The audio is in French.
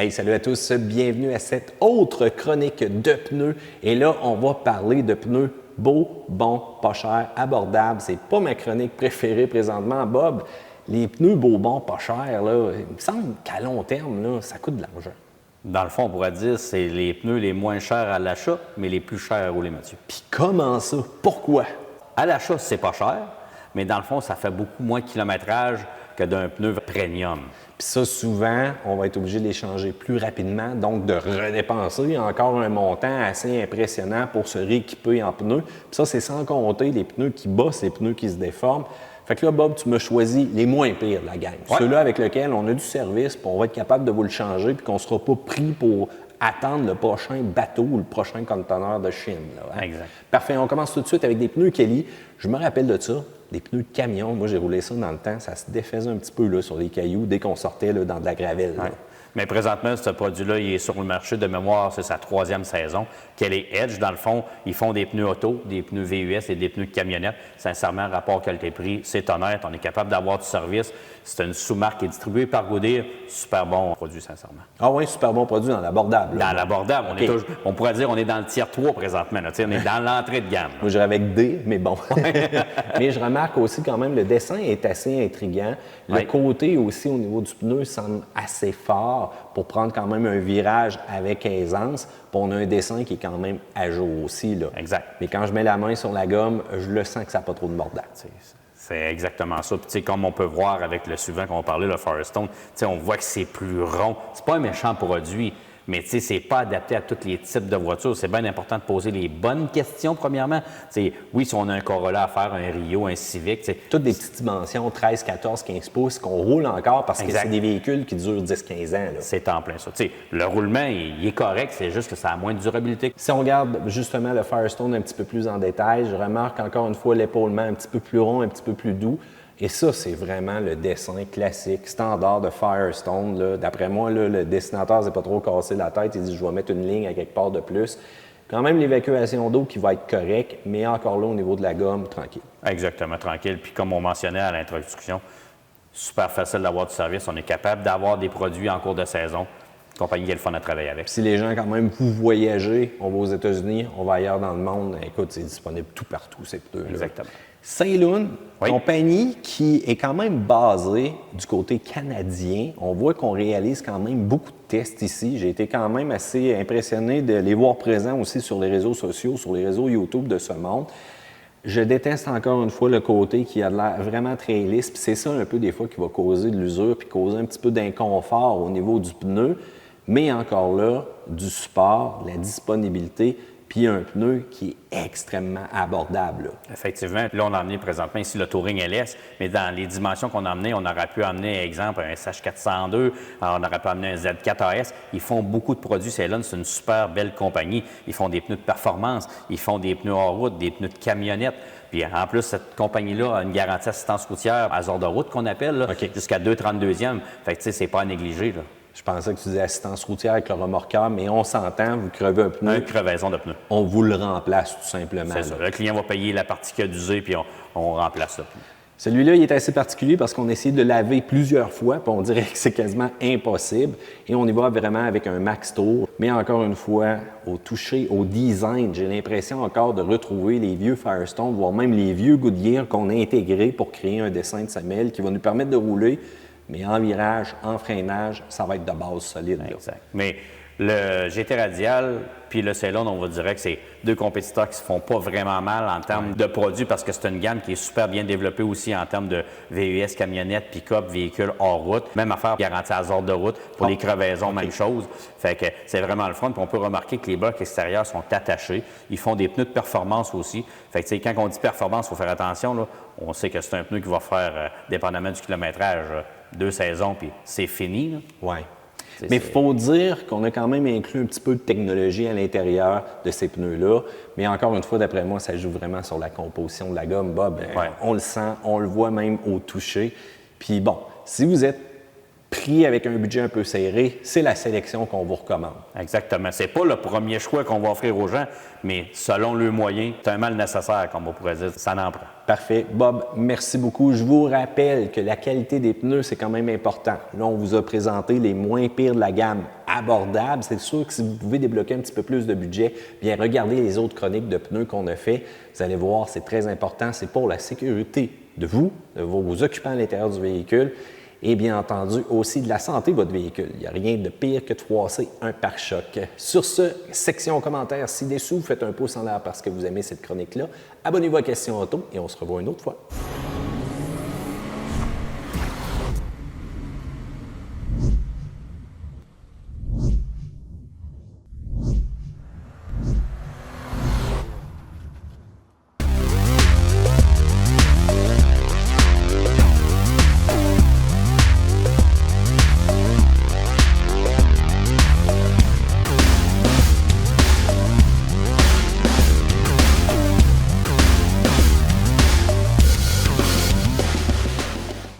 Hey, salut à tous, bienvenue à cette autre chronique de pneus. Et là, on va parler de pneus beaux, bons, pas chers, abordables. C'est pas ma chronique préférée présentement, Bob. Les pneus beaux, bons, pas chers, là, il me semble qu'à long terme, là, ça coûte de l'argent. Dans le fond, on pourrait dire que c'est les pneus les moins chers à l'achat, mais les plus chers à rouler, Mathieu. Puis comment ça? Pourquoi? À l'achat, c'est pas cher, mais dans le fond, ça fait beaucoup moins de kilométrage que d'un pneu premium. Puis ça, souvent, on va être obligé de les changer plus rapidement, donc de redépenser encore un montant assez impressionnant pour se rééquiper en pneus. Puis ça, c'est sans compter les pneus qui bossent, les pneus qui se déforment. Fait que là, Bob, tu m'as choisi les moins pires de la gang. Ouais. Ceux-là avec lesquels on a du service, puis on va être capable de vous le changer, puis qu'on ne sera pas pris pour attendre le prochain bateau ou le prochain conteneur de Chine. Là, hein? Exact. Parfait, on commence tout de suite avec des pneus Kelly. Je me rappelle de ça, des pneus de camion. Moi, j'ai roulé ça dans le temps. Ça se défaisait un petit peu là, sur les cailloux dès qu'on sortait là, dans de la gravelle. Là. Ouais. Mais présentement, ce produit-là, il est sur le marché de mémoire, c'est sa 3e saison. Kelly Edge, dans le fond, ils font des pneus auto, des pneus VUS et des pneus de camionnette. Sincèrement, rapport qualité-prix, c'est honnête. On est capable d'avoir du service. C'est une sous-marque qui est distribuée par Goodyear. Super bon produit, sincèrement. Ah oui, super bon produit dans l'abordable. Dans l'abordable, on pourrait dire qu'on est dans le tiers 3 présentement. Là. On est dans l'entrée de gamme. Moi, j'irais avec D, mais bon. Mais je remarque aussi quand même, le dessin est assez intriguant. Le côté aussi au niveau du pneu semble assez fort pour prendre quand même un virage avec aisance. Puis on a un dessin qui est quand même à jour aussi. Là. Exact. Mais quand je mets la main sur la gomme, je le sens que ça n'a pas trop de mordant. C'est exactement ça. Puis, comme on peut voir avec le suivant qu'on parlait, le Firestone, on voit que c'est plus rond. C'est pas un méchant produit, mais c'est pas adapté à tous les types de voitures. C'est bien important de poser les bonnes questions, premièrement. Oui, si on a un Corolla à faire, un Rio, un Civic. Toutes des petites dimensions, 13, 14, 15 pouces, qu'on roule encore parce que c'est des véhicules qui durent 10-15 ans. Là. C'est en plein ça. Le roulement, il est correct, c'est juste que ça a moins de durabilité. Si on regarde justement le Firestone un petit peu plus en détail, je remarque encore une fois l'épaulement un petit peu plus rond, un petit peu plus doux. Et ça, c'est vraiment le dessin classique, standard de Firestone. Là. D'après moi, là, le dessinateur ne s'est pas trop cassé la tête. Il dit, je vais mettre une ligne à quelque part de plus. Quand même, l'évacuation d'eau qui va être correcte, mais encore là, au niveau de la gomme, tranquille. Exactement, tranquille. Puis comme on mentionnait à l'introduction, super facile d'avoir du service. On est capable d'avoir des produits en cours de saison. Compagnie qui est le fun à travailler avec. Si les gens, quand même, vous voyagez, on va aux États-Unis, on va ailleurs dans le monde, écoute, c'est disponible tout partout, ces pneus-là. Exactement. Sailun, compagnie qui est quand même basée du côté canadien. On voit qu'on réalise quand même beaucoup de tests ici. J'ai été quand même assez impressionné de les voir présents aussi sur les réseaux sociaux, sur les réseaux YouTube de ce monde. Je déteste encore une fois le côté qui a l'air vraiment très lisse. Puis c'est ça un peu des fois qui va causer de l'usure puis causer un petit peu d'inconfort au niveau du pneu. Mais encore là, du support, la disponibilité, puis un pneu qui est extrêmement abordable. Là. Effectivement. Là, on a amené présentement ici le Touring LS, mais dans les dimensions qu'on a amenées, on aurait pu amener, exemple, un SH402, on aurait pu amener un Z4AS. Ils font beaucoup de produits. Ceylon, c'est une super belle compagnie. Ils font des pneus de performance, ils font des pneus hors route, des pneus de camionnette. Puis en plus, cette compagnie-là a une garantie assistance routière à zone de route qu'on appelle, là, jusqu'à 2,32e. Fait que tu sais, c'est pas à négliger, là. Je pensais que tu disais assistance routière avec le remorqueur, mais on s'entend, vous crevez un pneu. Une crevaison de pneu. On vous le remplace tout simplement. C'est ça. Le client va payer la partie qu'il a d'usé, puis on remplace le pneu. Celui-là, il est assez particulier parce qu'on a essayé de le laver plusieurs fois, puis on dirait que c'est quasiment impossible. Et on y va vraiment avec un Max Tour. Mais encore une fois, au toucher, au design, j'ai l'impression encore de retrouver les vieux Firestone, voire même les vieux Goodyear qu'on a intégrés pour créer un dessin de semelle qui va nous permettre de rouler. Mais en virage, en freinage, ça va être de base solide. Là. Exact. Mais le GT Radial puis le Ceylon, on va dire que c'est deux compétiteurs qui se font pas vraiment mal en termes de produits parce que c'est une gamme qui est super bien développée aussi en termes de VUS, camionnettes, pick-up, véhicules hors route. Même affaire garantie à zone de route. Pour les crevaisons, même chose. Fait que c'est vraiment le fun. Puis on peut remarquer que les blocs extérieurs sont attachés. Ils font des pneus de performance aussi. Fait que quand on dit performance, il faut faire attention. Là. On sait que c'est un pneu qui va faire, dépendamment du kilométrage, 2 saisons, puis c'est fini. Oui. Mais il faut dire qu'on a quand même inclus un petit peu de technologie à l'intérieur de ces pneus-là. Mais encore une fois, d'après moi, ça joue vraiment sur la composition de la gomme. Bob, on le sent, on le voit même au toucher. Puis bon, si vous êtes pris avec un budget un peu serré, c'est la sélection qu'on vous recommande. Exactement. C'est pas le premier choix qu'on va offrir aux gens, mais selon le moyen, c'est un mal nécessaire, comme on pourrait dire. Ça n'en prend. Parfait. Bob, merci beaucoup. Je vous rappelle que la qualité des pneus, c'est quand même important. Là, on vous a présenté les moins pires de la gamme abordable. C'est sûr que si vous pouvez débloquer un petit peu plus de budget, bien regardez les autres chroniques de pneus qu'on a fait. Vous allez voir, c'est très important. C'est pour la sécurité de vous, de vos occupants à l'intérieur du véhicule et bien entendu aussi de la santé de votre véhicule. Il n'y a rien de pire que de froisser un pare-choc. Sur ce, section commentaires ci-dessous, faites un pouce en l'air parce que vous aimez cette chronique-là. Abonnez-vous à Question Auto et on se revoit une autre fois.